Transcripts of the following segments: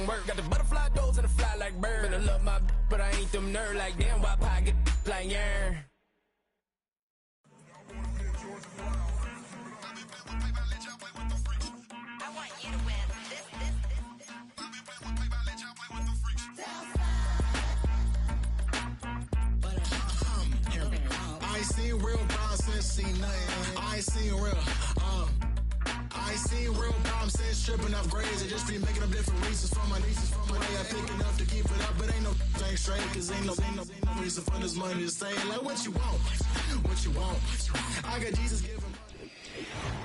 work. Got the butterfly doors and the fly like bird. And I love my but I ain't them nerd like damn why pie get like yarn. I want you to win. I ain't seen real problems since seen nothing. I ain't seen real problems since tripping off grades. I just be making up different reasons for my nieces. From my way I pick enough to keep it up, but ain't no thing straight. Cause ain't no reason for this money to stay. Like what you want, what you want. I got Jesus giving.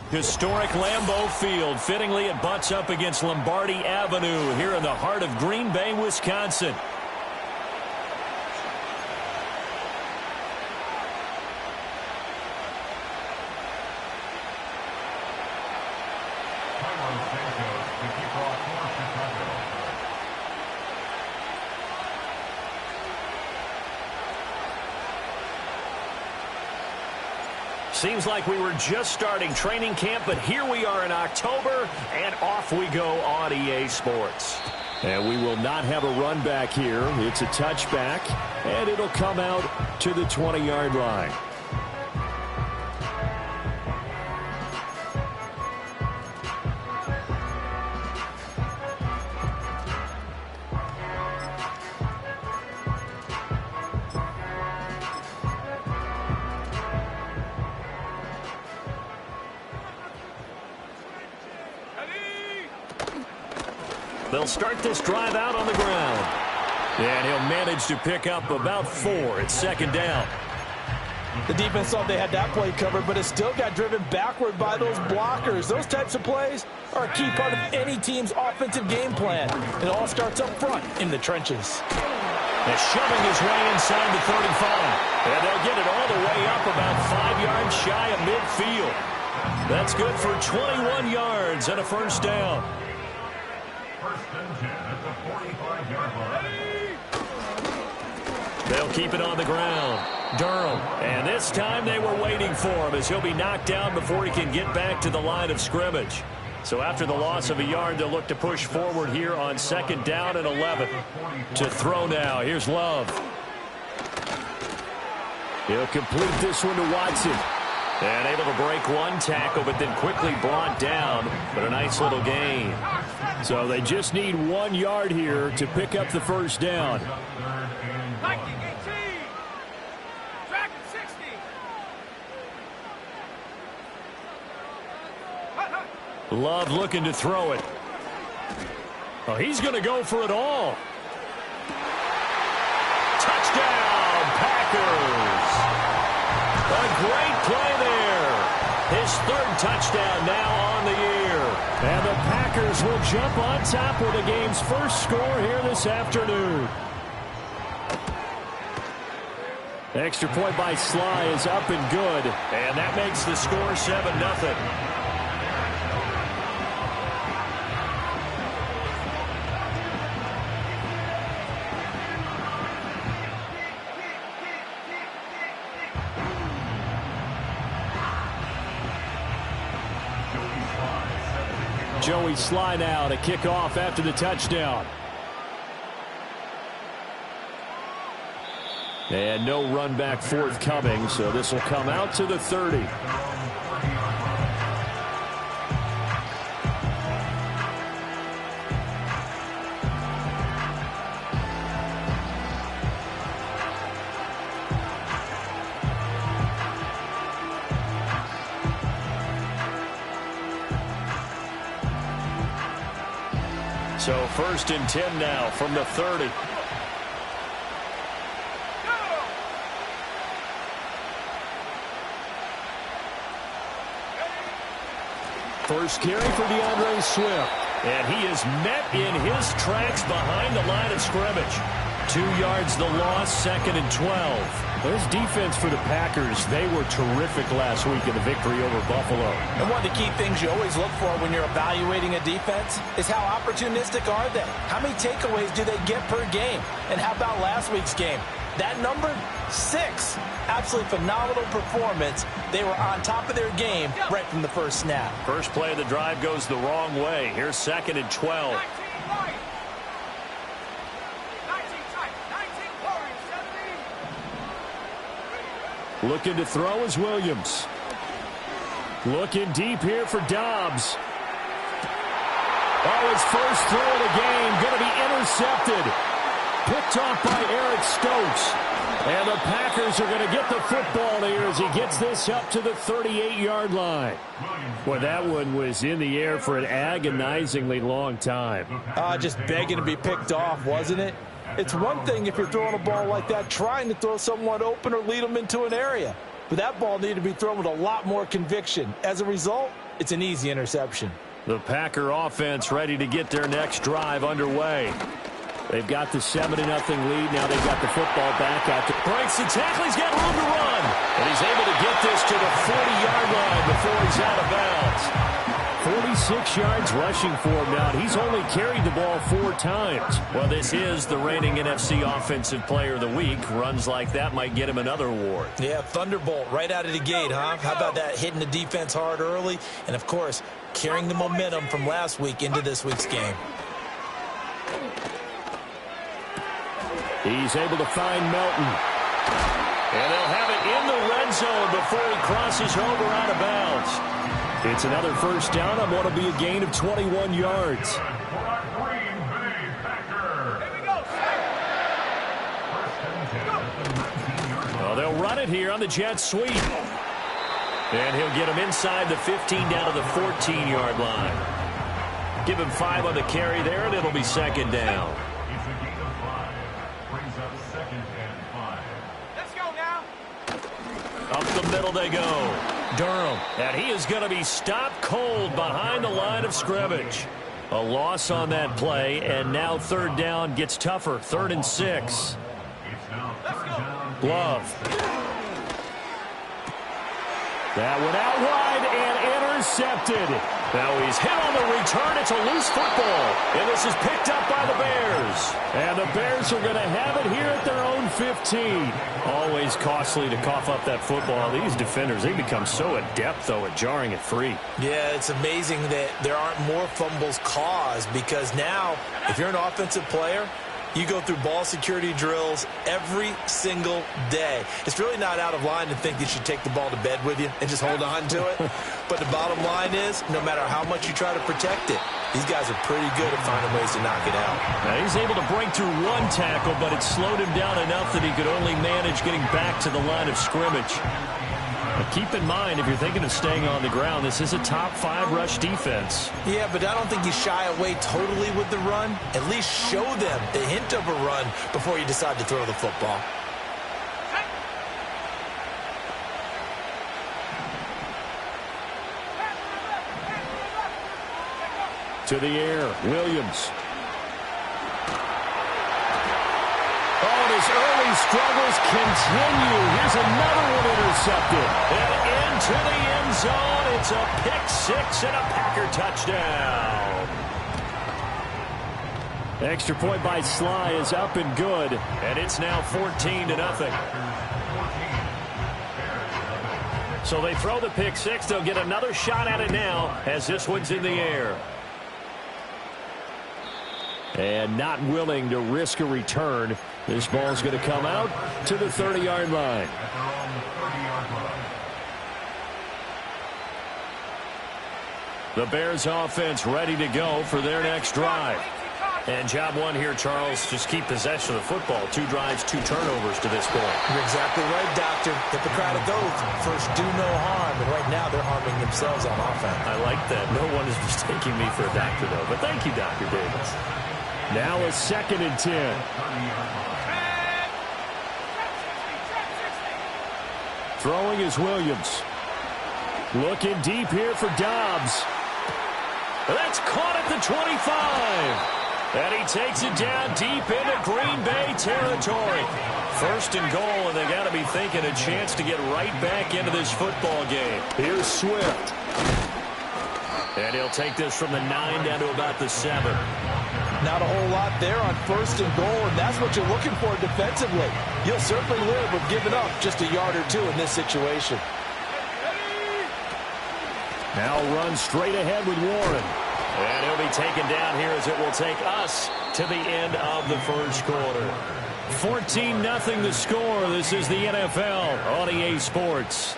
Historic Lambeau Field. Fittingly, it butts up against Lombardi Avenue here in the heart of Green Bay, Wisconsin. Seems like we were just starting training camp, but here we are in October, and off we go on EA Sports. And we will not have a run back here. It's a touchback, and it'll come out to the 20-yard line. They'll start this drive out on the ground. And he'll manage to pick up about 4. It's second down. The defense thought they had that play covered, but it still got driven backward by those blockers. Those types of plays are a key part of any team's offensive game plan. It all starts up front in the trenches. And shoving his way inside the 35. And they'll get it all the way up about 5 yards shy of midfield. That's good for 21 yards and a first down. They'll keep it on the ground. Durham. And this time they were waiting for him as he'll be knocked down before he can get back to the line of scrimmage. So after the loss of a yard, they'll look to push forward here on second down and 11. To throw now. Here's Love. He'll complete this one to Watson. And able to break one tackle, but then quickly brought down. But a nice little gain. So they just need 1 yard here to pick up the first down. Love looking to throw it. Oh, he's going to go for it all. Touchdown, Packers. A great play there. His 3rd touchdown now on the year. And the Packers will jump on top with the game's first score here this afternoon. Extra point by Sly is up and good. And that makes the score 7-0. Joey Sly now to kick off after the touchdown. And no run back forthcoming, so this will come out to the 30. So 1st and 10 now from the 30. First carry for DeAndre Swift. And he is met in his tracks behind the line of scrimmage. 2 yards the loss, 2nd and 12. There's defense for the Packers. They were terrific last week in the victory over Buffalo. And one of the key things you always look for when you're evaluating a defense is how opportunistic are they? How many takeaways do they get per game? And how about last week's game? That number, 6. Absolutely phenomenal performance. They were on top of their game right from the first snap. First play of the drive goes the wrong way. Here's 2nd and 12. Looking to throw is Williams. Looking deep here for Dobbs. Oh, his first throw of the game going to be intercepted. Picked off by Eric Stokes. And the Packers are going to get the football here as he gets this up to the 38-yard line. Well, that one was in the air for an agonizingly long time. Just begging to be picked off, wasn't it? It's one thing if you're throwing a ball like that, trying to throw someone open or lead them into an area. But that ball needed to be thrown with a lot more conviction. As a result, it's an easy interception. The Packer offense ready to get their next drive underway. They've got the 7-0 lead. Now they've got the football back out to breaks the tackle. He's got room to run. And he's able to get this to the 40-yard line before he's out of bounds. 46 yards rushing for him now. He's only carried the ball 4 times. Well, this is the reigning NFC Offensive Player of the Week. Runs like that might get him another award. Yeah, thunderbolt right out of the gate, huh? How about that, hitting the defense hard early? And, of course, carrying the momentum from last week into this week's game. He's able to find Melton. And they'll have it in the red zone before he crosses over out of bounds. It's another first down on what will be a gain of 21 yards. Well, they'll run it here on the jet sweep. And he'll get him inside the 15 down to the 14-yard line. Give him 5 on the carry there, and it'll be second down. Up the middle they go. Durham. And he is going to be stopped cold behind the line of scrimmage. A loss on that play, and now third down gets tougher. 3rd and 6. Love. That went out wide and intercepted. Now he's hit on the return. It's a loose football. And this is picked up by the Bears. And the Bears are going to have it here at their own 15. Always costly to cough up that football. These defenders, they become so adept, though, at jarring it free. Yeah, it's amazing that there aren't more fumbles caused because now, if you're an offensive player, you go through ball security drills every single day. It's really not out of line to think you should take the ball to bed with you and just hold on to it. But the bottom line is, no matter how much you try to protect it, these guys are pretty good at finding ways to knock it out. Now he's able to break through one tackle, but it slowed him down enough that he could only manage getting back to the line of scrimmage. But keep in mind, if you're thinking of staying on the ground, this is a top 5 rush defense. Yeah, but I don't think you shy away totally with the run. At least show them the hint of a run before you decide to throw the football. To the air, Williams. Oh, and his early struggles continue. Here's another one intercepted. And into the end zone. It's a pick 6 and a Packer touchdown. Extra point by Sly is up and good. And it's now 14-0. So they throw the pick 6. They'll get another shot at it now as this one's in the air. And not willing to risk a return. This ball's going to come out to the 30-yard line. The Bears offense ready to go for their next drive. And job one here, Charles, just keep possession of the football. 2 drives, 2 turnovers to this point. You're exactly right, Doctor. Hippocratic oath. First, do no harm. And right now, they're harming themselves on offense. I like that. No one is mistaking me for a doctor, though. But thank you, Dr. Davis. Now a 2nd and 10. Throwing is Williams. Looking deep here for Dobbs. That's caught at the 25. And he takes it down deep into Green Bay territory. 1st and goal, and they got to be thinking a chance to get right back into this football game. Here's Swift. And he'll take this from the 9 down to about the 7. Not a whole lot there on 1st and goal, and that's what you're looking for defensively. You'll certainly live with giving up just a yard or 2 in this situation. Now run straight ahead with Warren. And he'll be taken down here as it will take us to the end of the 1st quarter. 14-0 the score. This is the NFL on EA Sports.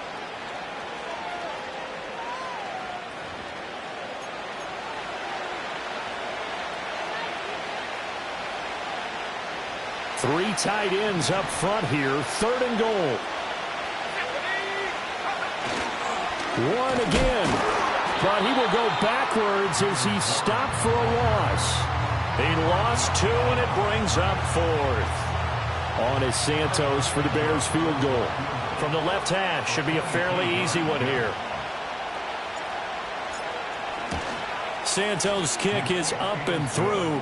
Three tight ends up front here. 3rd and goal. One again. But he will go backwards as he stopped for a loss. He lost 2, and it brings up 4th. On is Santos for the Bears field goal. From the left hash. Should be a fairly easy one here. Santos' kick is up and through.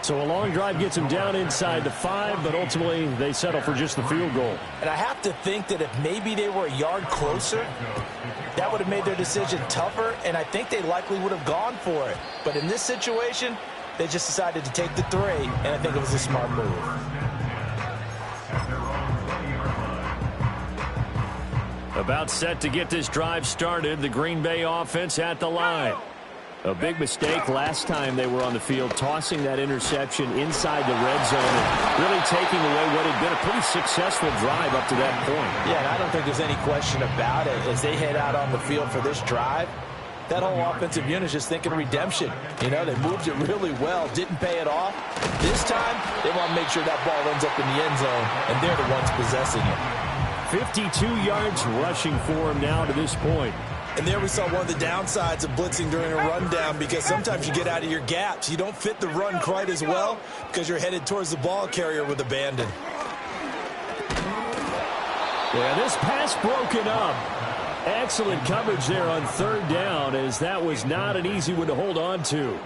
So a long drive gets him down inside the 5, but ultimately they settle for just the field goal. And I have to think that if maybe they were a yard closer, that would have made their decision tougher, and I think they likely would have gone for it. But in this situation, they just decided to take the 3, and I think it was a smart move. About set to get this drive started, the Green Bay offense at the line. A big mistake last time they were on the field, tossing that interception inside the red zone and really taking away what had been a pretty successful drive up to that point. Yeah, and I don't think there's any question about it. As they head out on the field for this drive, that whole offensive unit is just thinking redemption. You know, they moved it really well, didn't pay it off. This time, they want to make sure that ball ends up in the end zone, and they're the ones possessing it. 52 yards rushing for him now to this point. And there we saw one of the downsides of blitzing during a rundown, because sometimes you get out of your gaps. You don't fit the run quite as well because you're headed towards the ball carrier with abandon. Yeah, this pass broken up. Excellent coverage there on 3rd down, as that was not an easy one to hold on to.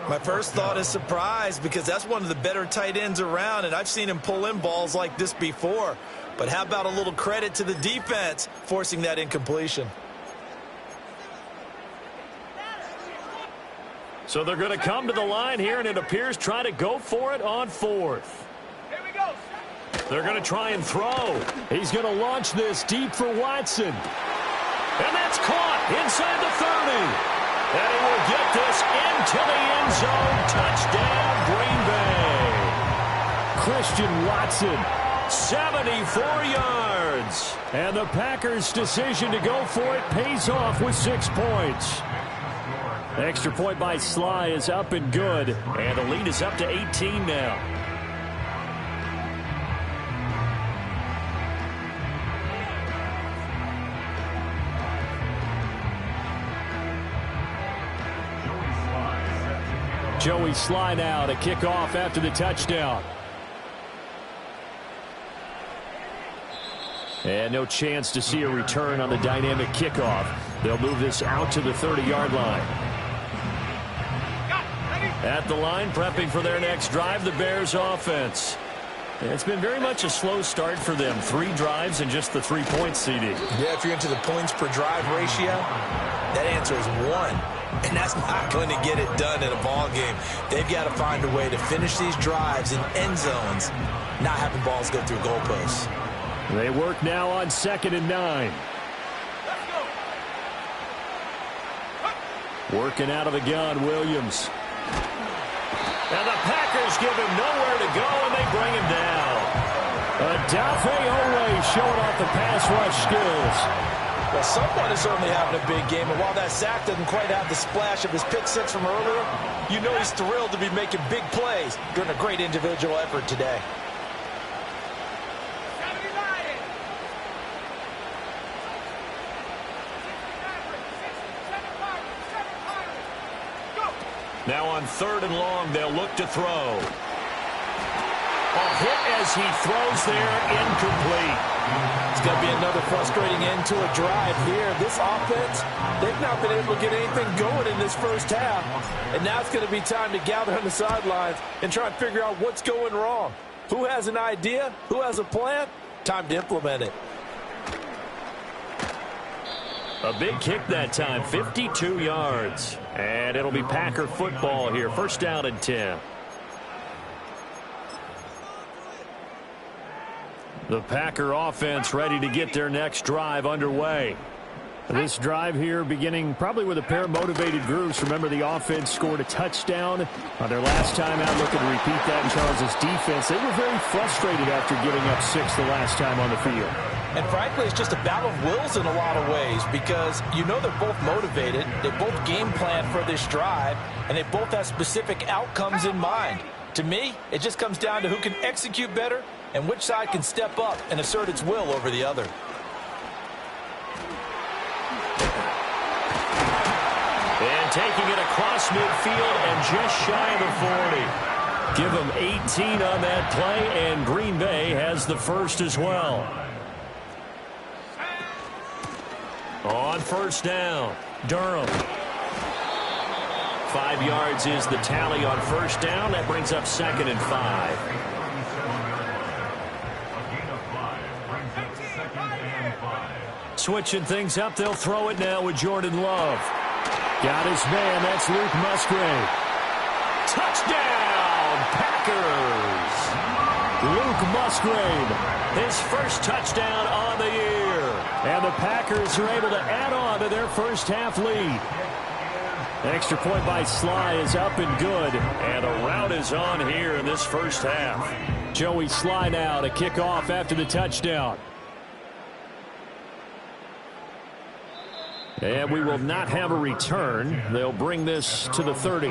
My first thought is surprise, because that's one of the better tight ends around, and I've seen him pull in balls like this before. But how about a little credit to the defense forcing that incompletion? So they're going to come to the line here, and it appears try to go for it on 4th. Here we go. They're going to try and throw. He's going to launch this deep for Watson. And that's caught inside the 30. And he will get this into the end zone. Touchdown, Green Bay. Christian Watson, 74 yards. And the Packers' decision to go for it pays off with 6 points. Extra point by Sly is up and good, and the lead is up to 18 now. Joey Sly now to kick off after the touchdown. And no chance to see a return on the dynamic kickoff. They'll move this out to the 30-yard line. At the line, prepping for their next drive, the Bears offense. It's been very much a slow start for them. 3 drives and just the 3 points, CD. Yeah, if you're into the points per drive ratio, that answer is 1. And that's not going to get it done in a ball game. They've got to find a way to finish these drives in end zones, not having balls go through goalposts. They work now on 2nd and 9. Working out of the gun, Williams. And the Packers give him nowhere to go, and they bring him down. Odafe Oweh showing off the pass rush skills. Well, someone is certainly having a big game, and while that sack doesn't quite have the splash of his pick six from earlier, you know he's thrilled to be making big plays during a great individual effort today. Now on 3rd and long, they'll look to throw. A hit as he throws there, incomplete. It's going to be another frustrating end to a drive here. This offense, they've not been able to get anything going in this first half. And now it's going to be time to gather on the sidelines and try and figure out what's going wrong. Who has an idea? Who has a plan? Time to implement it. A big kick that time, 52 yards. And it'll be Packer football here. 1st down and 10. The Packer offense ready to get their next drive underway. This drive here beginning probably with a pair of motivated groups. Remember, the offense scored a touchdown on their last time out. Looking to repeat that in Charles's defense. They were very frustrated after giving up 6 the last time on the field. And frankly, it's just a battle of wills in a lot of ways because you know they're both motivated. They both game plan for this drive, and they both have specific outcomes in mind. To me, it just comes down to who can execute better and which side can step up and assert its will over the other. And taking it across midfield and just shy of the 40. Give them 18 on that play, and Green Bay has the first as well. On first down, Durham. 5 yards is the tally on first down. That brings up 2nd and 5. Switching things up, they'll throw it now with Jordan Love. Got his man, that's Luke Musgrave. Touchdown, Packers! Luke Musgrave, his first touchdown on the year. And the Packers are able to add on to their first half lead. Extra point by Sly is up and good. And a rout is on here in this first half. Joey Sly now to kick off after the touchdown. And we will not have a return. They'll bring this to the 30.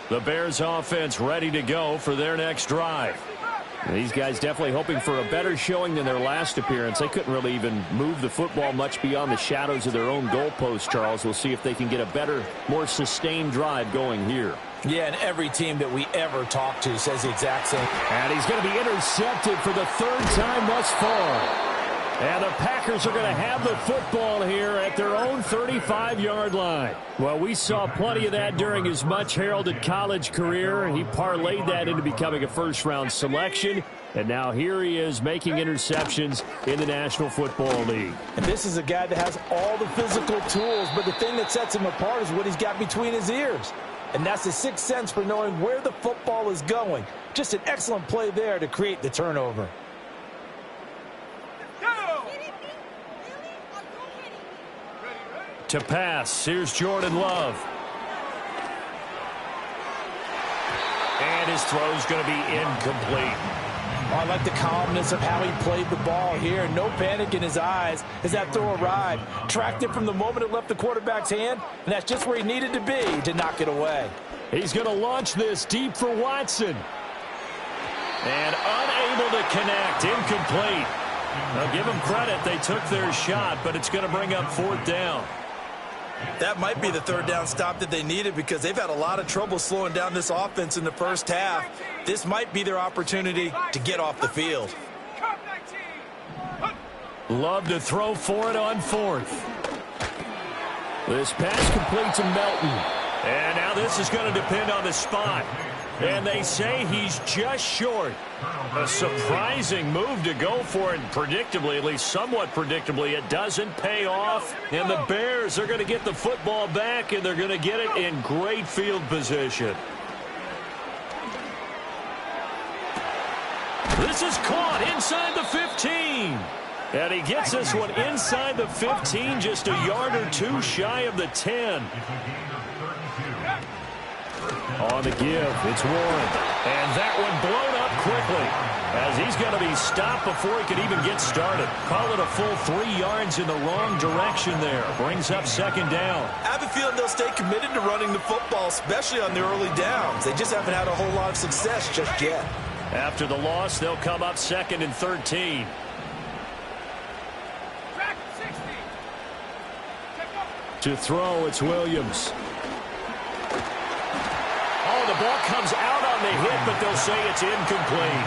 The Bears offense ready to go for their next drive. These guys definitely hoping for a better showing than their last appearance. They couldn't really even move the football much beyond the shadows of their own goalpost, Charles. We'll see if they can get a better, more sustained drive going here. Yeah, and every team that we ever talk to says the exact same. And he's going to be intercepted for the 3rd time thus far. And the Packers are going to have the football here at their own 35-yard line. Well, we saw plenty of that during his much-heralded college career. He parlayed that into becoming a first-round selection. And now here he is making interceptions in the National Football League. And this is a guy that has all the physical tools, but the thing that sets him apart is what he's got between his ears. And that's the sixth sense for knowing where the football is going. Just an excellent play there to create the turnover. To pass, here's Jordan Love. And his throw's going to be incomplete. Oh, I like the calmness of how he played the ball here. No panic in his eyes as that throw arrived. Tracked it from the moment it left the quarterback's hand, and that's just where he needed to be to knock it away. He's going to launch this deep for Watson. And unable to connect, incomplete. Now give them credit, they took their shot, but it's going to bring up 4th down. That might be the 3rd down stop that they needed because they've had a lot of trouble slowing down this offense in the first half. This might be their opportunity to get off the field. Love to throw for it on 4th. This pass complete to Melton. And now this is going to depend on the spot. And they say he's just short. A surprising move to go for it. Predictably, at least somewhat predictably, it doesn't pay off. And the Bears are going to get the football back, and they're going to get it in great field position. This is caught inside the 15. And he gets this one inside the 15, just a yard or two shy of the 10. On the give, it's Warren. And that one blown up quickly as he's going to be stopped before he could even get started. Call it a full 3 yards in the wrong direction there. Brings up 2nd down. I have a feeling they'll stay committed to running the football, especially on their early downs. They just haven't had a whole lot of success just yet. After the loss, they'll come up 2nd and 13. To throw, it's Williams. The ball comes out on the hit, but they'll say it's incomplete.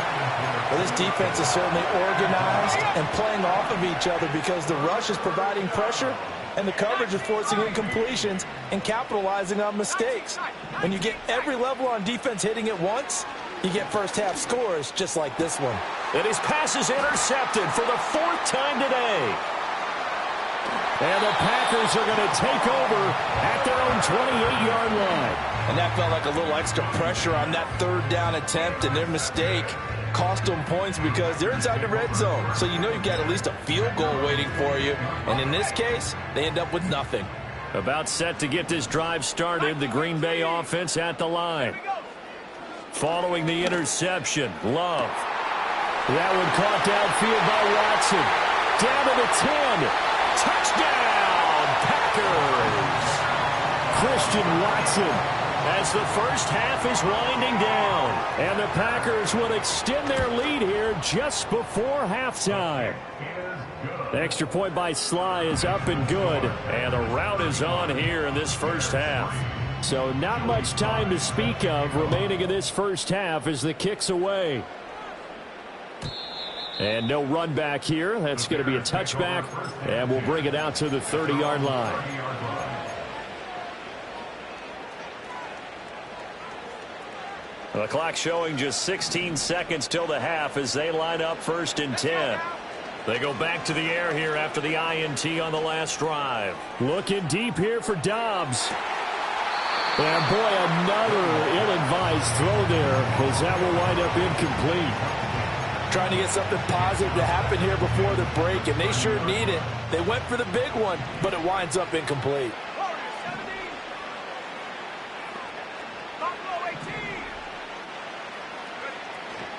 Well, this defense is certainly organized and playing off of each other because the rush is providing pressure and the coverage is forcing incompletions and capitalizing on mistakes. When you get every level on defense hitting at once, you get first-half scores just like this one. And his pass is intercepted for the 4th time today. And the Packers are going to take over at their own 28-yard line. And that felt like a little extra pressure on that 3rd down attempt, and their mistake cost them points because they're inside the red zone. So you know you've got at least a field goal waiting for you. And in this case, they end up with nothing. About set to get this drive started, the Green Bay offense at the line. Following the interception, Love. That one caught downfield by Watson. Down to the 10. Touchdown, Packers. Christian Watson as the first half is winding down. And the Packers will extend their lead here just before halftime. The extra point by Sly is up and good. And the route is on here in this first half. So not much time to speak of remaining in this first half as the kick's away. And no run back here. That's going to be a touchback. And we'll bring it out to the 30-yard line. The clock showing just 16 seconds till the half as they line up 1st and 10. They go back to the air here after the INT on the last drive. Looking deep here for Dobbs. And boy, another ill-advised throw there as that will wind up incomplete. Trying to get something positive to happen here before the break, and they sure need it. They went for the big one, but it winds up incomplete.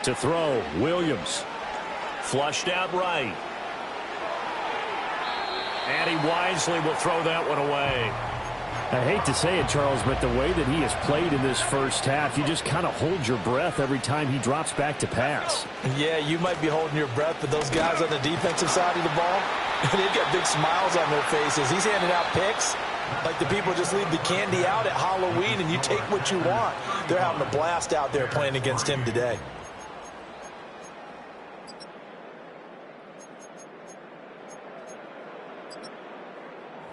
To throw, Williams. Flushed out right. And he wisely will throw that one away. I hate to say it, Charles, but the way that he has played in this first half, you just kind of hold your breath every time he drops back to pass. Yeah, you might be holding your breath, but those guys on the defensive side of the ball, they've got big smiles on their faces. He's handing out picks like the people just leave the candy out at Halloween and you take what you want. They're having a blast out there playing against him today.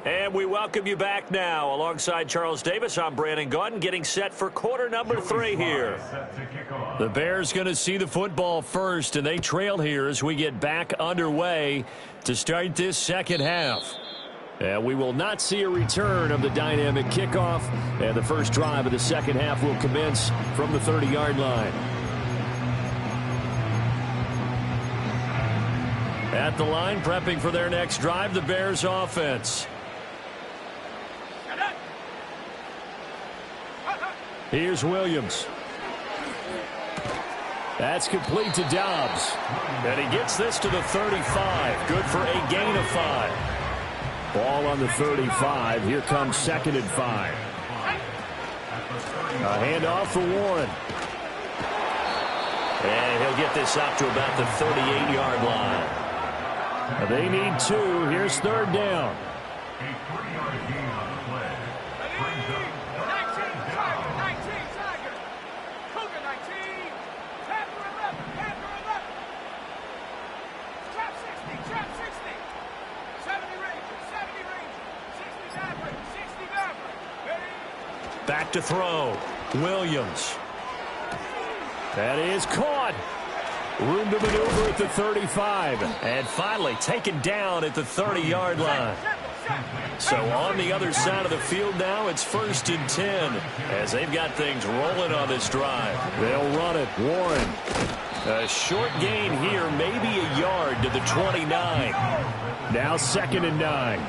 And we welcome you back now. Alongside Charles Davis, I'm Brandon Gaudin, getting set for quarter number 3 here. The Bears going to see the football first, and they trail here as we get back underway to start this second half. And we will not see a return of the dynamic kickoff, and the first drive of the second half will commence from the 30-yard line. At the line, prepping for their next drive, the Bears offense. Here's Williams. That's complete to Dobbs. And he gets this to the 35. Good for a gain of 5. Ball on the 35. Here comes 2nd and 5. A handoff for Warren. And he'll get this up to about the 38-yard line. They need 2. Here's 3rd down. Back to throw. Williams. That is caught. Room to maneuver at the 35. And finally taken down at the 30-yard line. So on the other side of the field now, it's 1st and 10 as they've got things rolling on this drive. They'll run it. Warren. A short gain here, maybe a yard to the 29. Now 2nd and 9.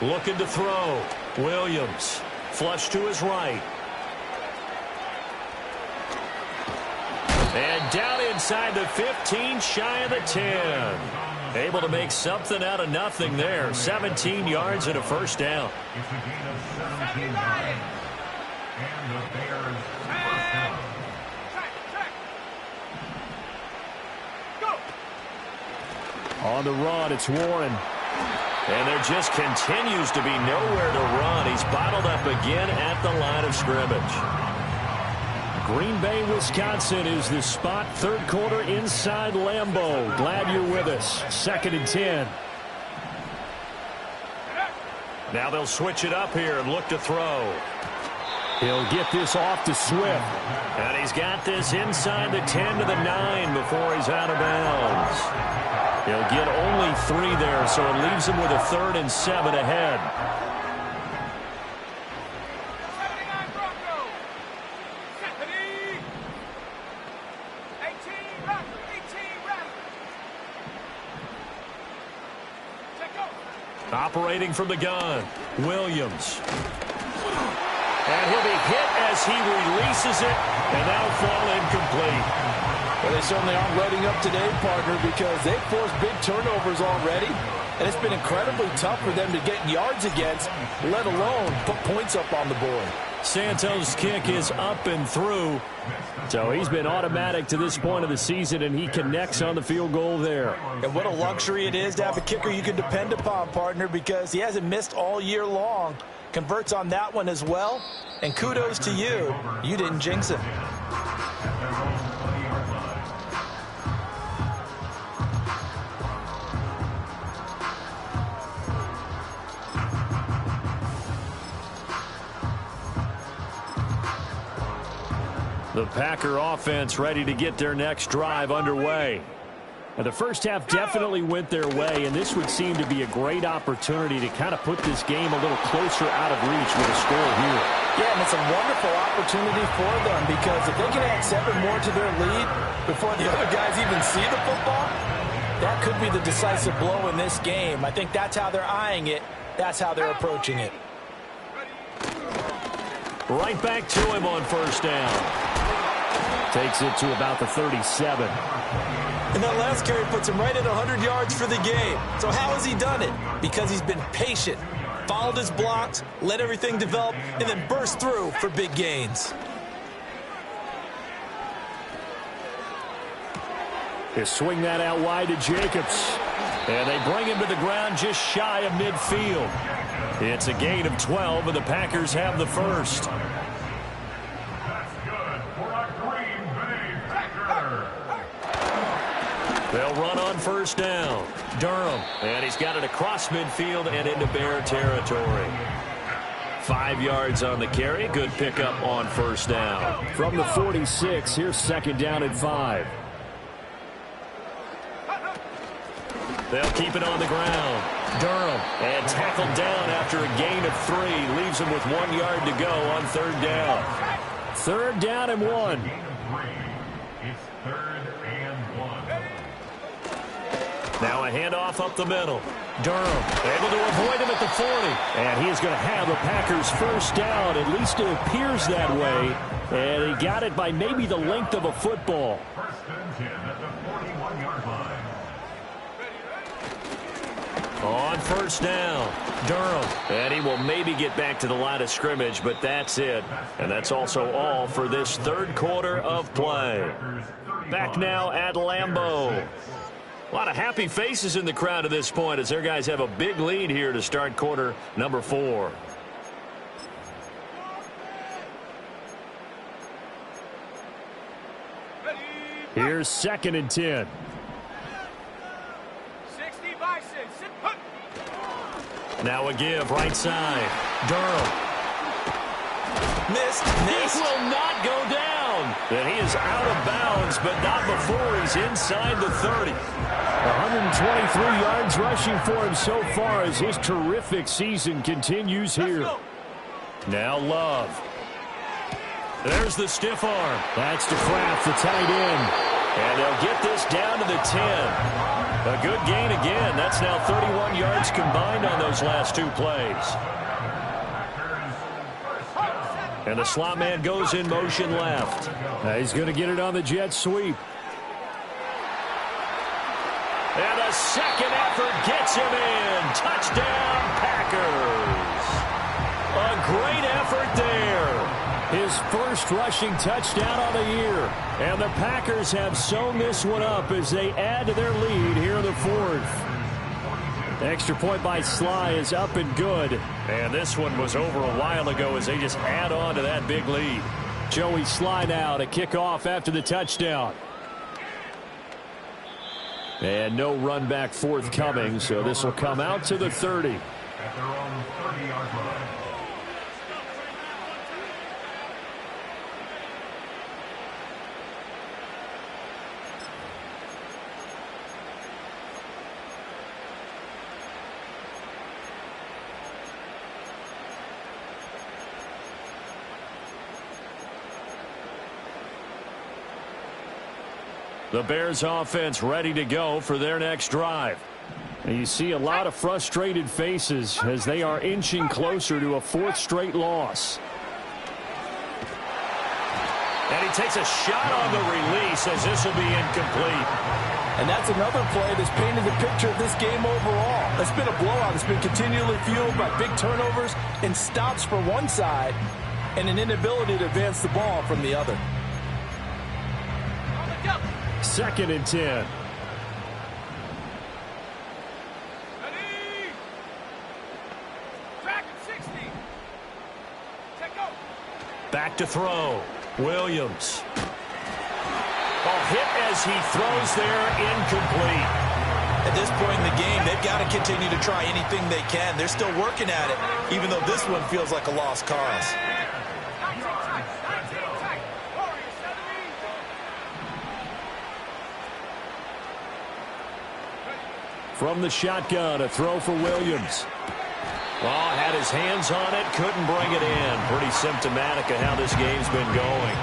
Looking to throw. Williams. Flush to his right. And down inside the 15, shy of the 10. Able to make something out of nothing there. 17 yards and a first down. On the run, it's Warren. And there just continues to be nowhere to run. He's bottled up again at the line of scrimmage. Green Bay, Wisconsin is the spot. 3rd quarter inside Lambeau. Glad you're with us. 2nd and 10. Now they'll switch it up here and look to throw. He'll get this off to Swift. And he's got this inside the 10 to the 9 before he's out of bounds. He'll get only 3 there, so it leaves him with a 3rd and 7 ahead. Operating from the gun, Williams. And he'll be hit as he releases it, and that'll fall incomplete. Well, they certainly aren't letting up today, partner, because they've forced big turnovers already, and it's been incredibly tough for them to get yards against, let alone put points up on the board. Santos' kick is up and through. So he's been automatic to this point of the season, and he connects on the field goal there. And what a luxury it is to have a kicker you can depend upon, partner, because he hasn't missed all year long. Converts on that one as well. And kudos to you. You didn't jinx him. The Packer offense ready to get their next drive underway. Now, the first half definitely went their way, and this would seem to be a great opportunity to kind of put this game a little closer out of reach with a score here. Yeah, and it's a wonderful opportunity for them, because if they can add 7 more to their lead before the other guys even see the football, that could be the decisive blow in this game. I think that's how they're eyeing it. That's how they're approaching it. Right back to him on first down. Takes it to about the 37. And that last carry puts him right at 100 yards for the game. So how has he done it? Because he's been patient, followed his blocks, let everything develop, and then burst through for big gains. They swing that out wide to Jacobs. And they bring him to the ground just shy of midfield. It's a gain of 12, and the Packers have the first. They'll run on first down. Durham, and he's got it across midfield and into Bear territory. 5 yards on the carry. Good pickup on first down. From the 46, here's second down and 5. They'll keep it on the ground. Durham, and tackled down after a gain of 3. Leaves him with 1 yard to go on third down. Third down and 1. It's 3rd and 1. Now a handoff up the middle. Durham able to avoid him at the 40. And he is going to have the Packers first down. At least it appears that way. And he got it by maybe the length of a football. First and 10 at the 41-yard line. On first down, Durham. And he will maybe get back to the line of scrimmage, but that's it. And that's also all for this third quarter of play. Back now at Lambeau. A lot of happy faces in the crowd at this point as their guys have a big lead here to start quarter number 4. Here's second and 10. 60 by 6. Now a give right side. Durham. Missed. He will not go down. And he is out of bounds, but not before he's inside the 30. 123 yards rushing for him so far as his terrific season continues here. Now Love. There's the stiff arm. That's to Kraft, the tight end. And they'll get this down to the 10. A good gain again. That's now 31 yards combined on those last 2 plays. And the slot man goes in motion left. He's going to get it on the jet sweep. And a second effort gets him in. Touchdown, Packers. A great effort there. His first rushing touchdown on the year. And the Packers have sewn this one up as they add to their lead here in the 4th. Extra point by Sly is up and good. And this one was over a while ago as they just add on to that big lead. Joey Sly now to kick off after the touchdown. And no run back forthcoming, so this will come out to the 30. At their own 30-yard line. The Bears offense ready to go for their next drive. And you see a lot of frustrated faces as they are inching closer to a 4th straight loss. And he takes a shot on the release as this will be incomplete. And that's another play that's painted the picture of this game overall. It's been a blowout. It's been continually fueled by big turnovers and stops for one side and an inability to advance the ball from the other. 2nd and 10. Back to throw. Williams. Hit as he throws there, incomplete. At this point in the game, they've got to continue to try anything they can. They're still working at it, even though this one feels like a lost cause. From the shotgun, a throw for Williams. Oh, had his hands on it, couldn't bring it in. Pretty symptomatic of how this game's been going.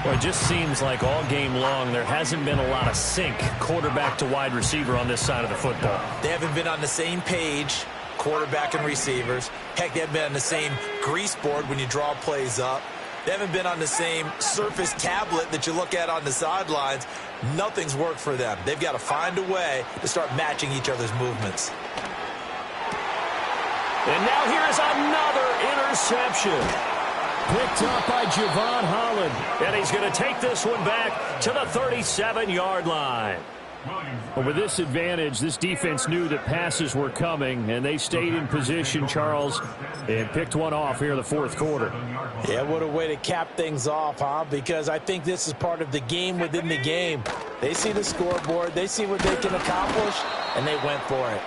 Well, it just seems like all game long there hasn't been a lot of sync quarterback to wide receiver on this side of the football. They haven't been on the same page, quarterback and receivers. Heck, they haven't been on the same grease board when you draw plays up. They haven't been on the same surface tablet that you look at on the sidelines. Nothing's worked for them. They've got to find a way to start matching each other's movements. And now here's another interception. Picked up by Javon Holland. And he's going to take this one back to the 37-yard line. Well, with this advantage, this defense knew that passes were coming, and they stayed in position, Charles, and picked one off here in the 4th quarter. Yeah, what a way to cap things off, huh? Because I think this is part of the game within the game. They see the scoreboard, they see what they can accomplish, and they went for it.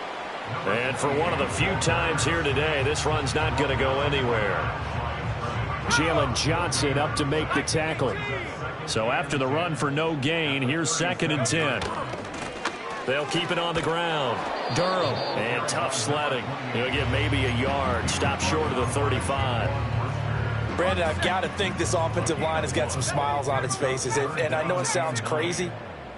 And for one of the few times here today, this run's not going to go anywhere. Jalen Johnson up to make the tackle. So after the run for no gain, here's 2nd and 10. They'll keep it on the ground. Durham, and tough sledding. He'll get maybe a yard. Stop short of the 35. Brandon, I've got to think this offensive line has got some smiles on its faces. And I know it sounds crazy,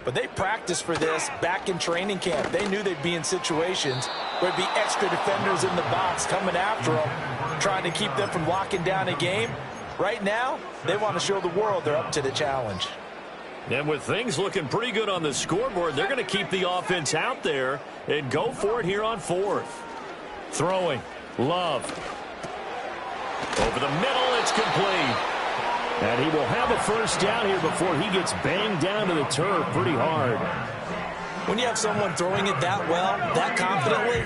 but they practiced for this back in training camp. They knew they'd be in situations where there'd be extra defenders in the box coming after them, trying to keep them from locking down a game. Right now, they want to show the world they're up to the challenge. And with things looking pretty good on the scoreboard, they're going to keep the offense out there and go for it here on 4th. Throwing. Love. Over the middle, it's complete. And he will have a first down here before he gets banged down to the turf pretty hard. When you have someone throwing it that well, that confidently,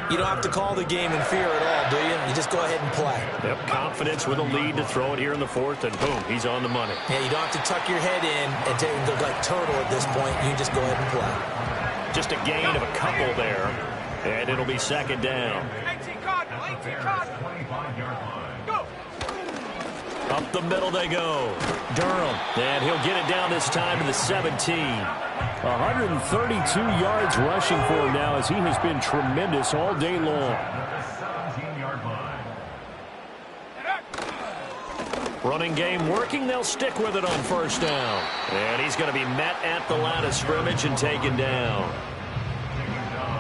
you don't have to call the game in fear at all, do you? You just go ahead and play. Yep, confidence with a lead to throw it here in the 4th, and boom, he's on the money. Yeah, you don't have to tuck your head in and go like turtle at this point. You just go ahead and play. Just a gain of a couple there, and it'll be 2nd down. 18 Cardinal, 18 Cardinal. Go. Up the middle they go. Durham, and he'll get it down this time to the 17. 132 yards rushing for him now as he has been tremendous all day long. Running game working. They'll stick with it on 1st down. And he's going to be met at the line of scrimmage and taken down.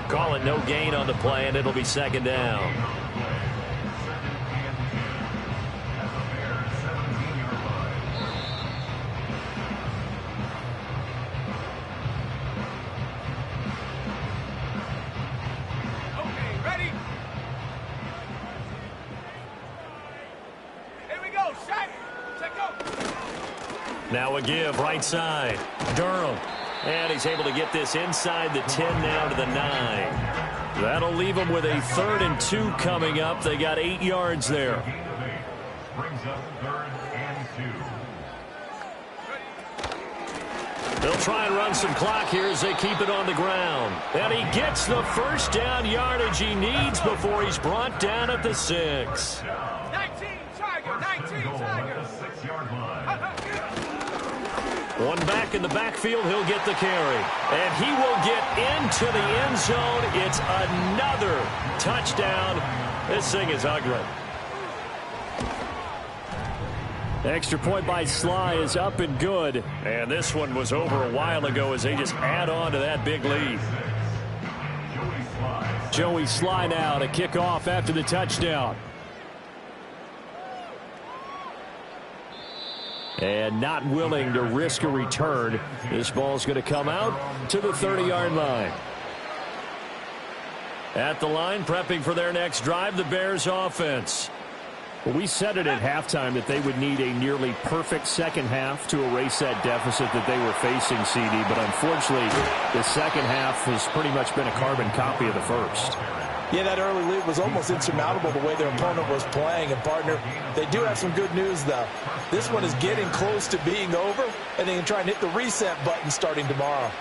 Call it no gain on the play, and it'll be 2nd down. Now a give, right side. Durham. And he's able to get this inside the 10 now to the 9. That'll leave them with a 3rd and 2 coming up. They got 8 yards there. They'll try and run some clock here as they keep it on the ground. And he gets the first down yardage he needs before he's brought down at the 6. 19 Tiger, 19 Tiger. One back in the backfield, he'll get the carry. And he will get into the end zone. It's another touchdown. This thing is ugly. Extra point by Sly is up and good. And this one was over a while ago as they just add on to that big lead. Joey Sly now to kick off after the touchdown. And not willing to risk a return. This ball's going to come out to the 30-yard line. At the line, prepping for their next drive, the Bears offense. Well, we said it at halftime that they would need a nearly perfect second half to erase that deficit that they were facing, CD. But unfortunately, the second half has pretty much been a carbon copy of the first. Yeah, that early lead was almost insurmountable the way their opponent was playing. And, partner, they do have some good news, though. This one is getting close to being over, and they can try and hit the reset button starting tomorrow.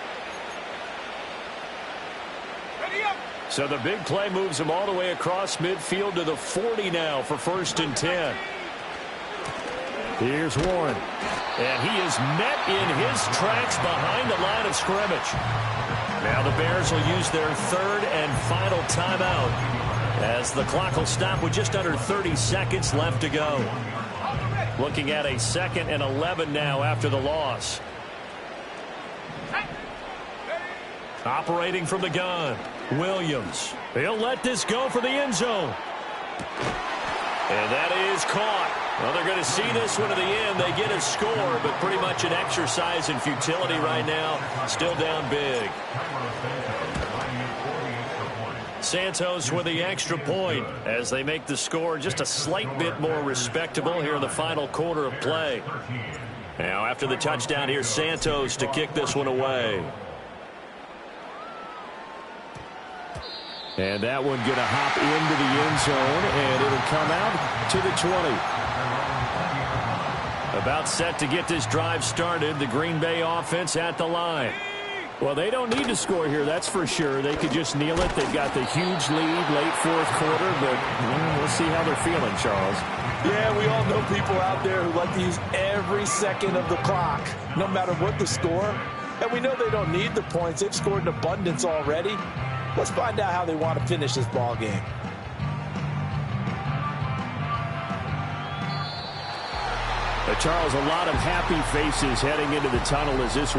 So the big play moves him all the way across midfield to the 40 now for 1st and 10. Here's Warren. And he is met in his tracks behind the line of scrimmage. Now the Bears will use their 3rd and final timeout as the clock will stop with just under 30 seconds left to go. Looking at a 2nd and 11 now after the loss. Operating from the gun, Williams. He'll let this go for the end zone. And that is caught. Well, they're going to see this one to the end. They get a score, but pretty much an exercise in futility right now. Still down big. Santos with the extra point as they make the score just a slight bit more respectable here in the final quarter of play. Now, after the touchdown, here's Santos to kick this one away. And that one going to hop into the end zone, and it'll come out to the 20. About set to get this drive started, the Green Bay offense at the line. Well, they don't need to score here, that's for sure. They could just kneel it. They've got the huge lead, late 4th quarter, but we'll see how they're feeling, Charles. Yeah, we all know people out there who like to use every second of the clock, no matter what the score. And we know they don't need the points. They've scored in abundance already. Let's find out how they want to finish this ball game. Charles, a lot of happy faces heading into the tunnel as this